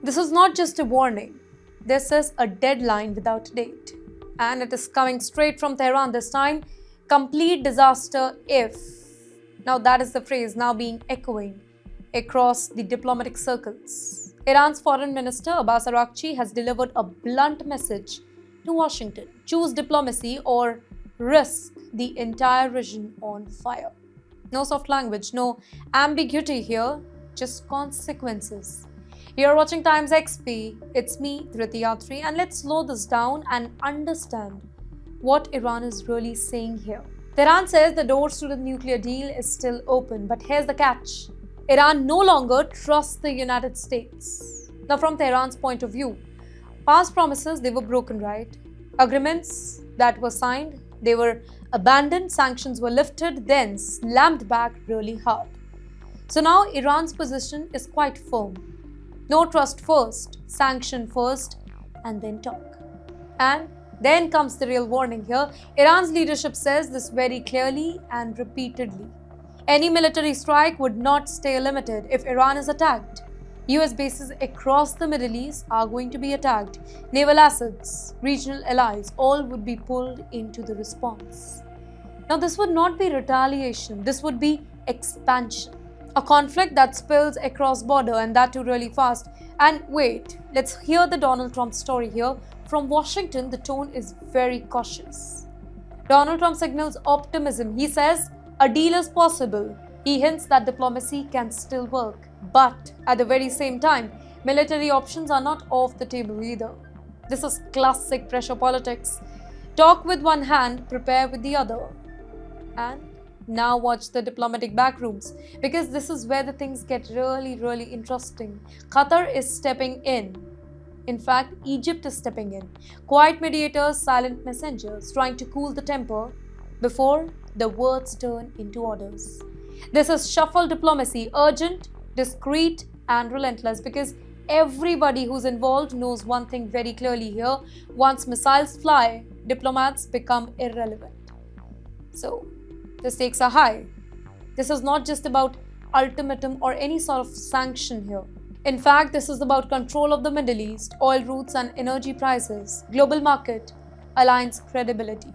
This is not just a warning, this is a deadline without a date. And it is coming straight from Tehran this time. Complete disaster if. Now, that is the phrase now being echoing across the diplomatic circles. Iran's Foreign Minister Abbas Araghchi has delivered a blunt message to Washington: choose diplomacy or risk the entire region on fire. No soft language, no ambiguity here, just consequences. You're watching Times XP. It's me, Dhriti Yatri, and let's slow this down and understand what Iran is really saying here. Tehran says the doors to the nuclear deal is still open, but here's the catch. Iran no longer trusts the United States. Now, from Tehran's point of view, past promises, they were broken, right? Agreements that were signed, they were abandoned, sanctions were lifted, then slammed back really hard. So now Iran's position is quite firm. No trust first, sanction first, and then talk. And then comes the real warning here. Iran's leadership says this very clearly and repeatedly. Any military strike would not stay limited if Iran is attacked. US bases across the Middle East are going to be attacked. Naval assets, regional allies, all would be pulled into the response. Now, this would not be retaliation, this would be expansion. A conflict that spills across border, and that too really fast. And wait, let's hear the Donald Trump story here. From Washington, the tone is very cautious. Donald Trump signals optimism. He says a deal is possible. He hints that diplomacy can still work. But at the very same time, military options are not off the table either. This is classic pressure politics. Talk with one hand, prepare with the other. And now watch the diplomatic backrooms, because this is where the things get really interesting. Qatar is stepping in. In fact, Egypt is stepping in. Quiet mediators, silent messengers, trying to cool the temper before the words turn into orders. This is shuffle diplomacy, urgent, discreet, and relentless, because everybody who's involved knows one thing very clearly here. Once missiles fly, diplomats become irrelevant. So, the stakes are high. This is not just about ultimatum or any sort of sanction here. In fact, this is about control of the Middle East, oil routes and energy prices, global market, alliance credibility.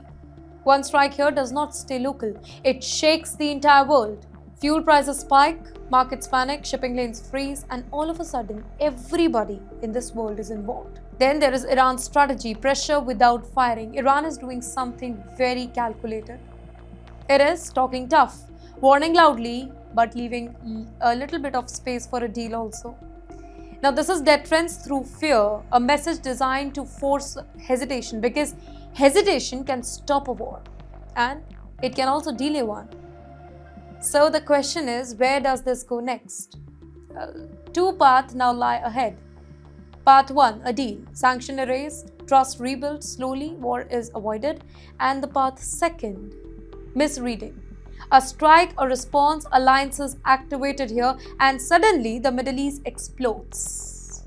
One strike here does not stay local. It shakes the entire world. Fuel prices spike, markets panic, shipping lanes freeze, and all of a sudden, everybody in this world is involved. Then there is Iran's strategy, pressure without firing. Iran is doing something very calculated. It is talking tough, warning loudly, but leaving a little bit of space for a deal also. Now, this is deterrence through fear, a message designed to force hesitation, because hesitation can stop a war and it can also delay one. So the question is, where does this go next? Two paths now lie ahead. Path 1, a deal, sanction erased, trust rebuilt, slowly war is avoided. And the path 2, misreading. A strike, a response, alliances activated here, and suddenly the Middle East explodes.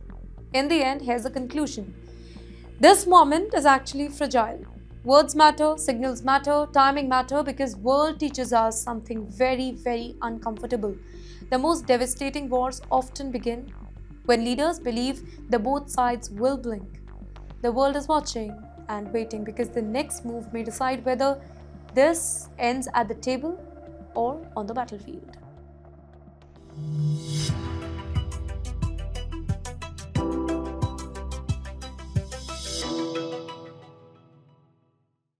In the end, here's the conclusion. This moment is actually fragile. Words matter, signals matter, timing matter, because world teaches us something very uncomfortable. The most devastating wars often begin when leaders believe the both sides will blink. The world is watching and waiting, because the next move may decide whether this ends at the table or on the battlefield.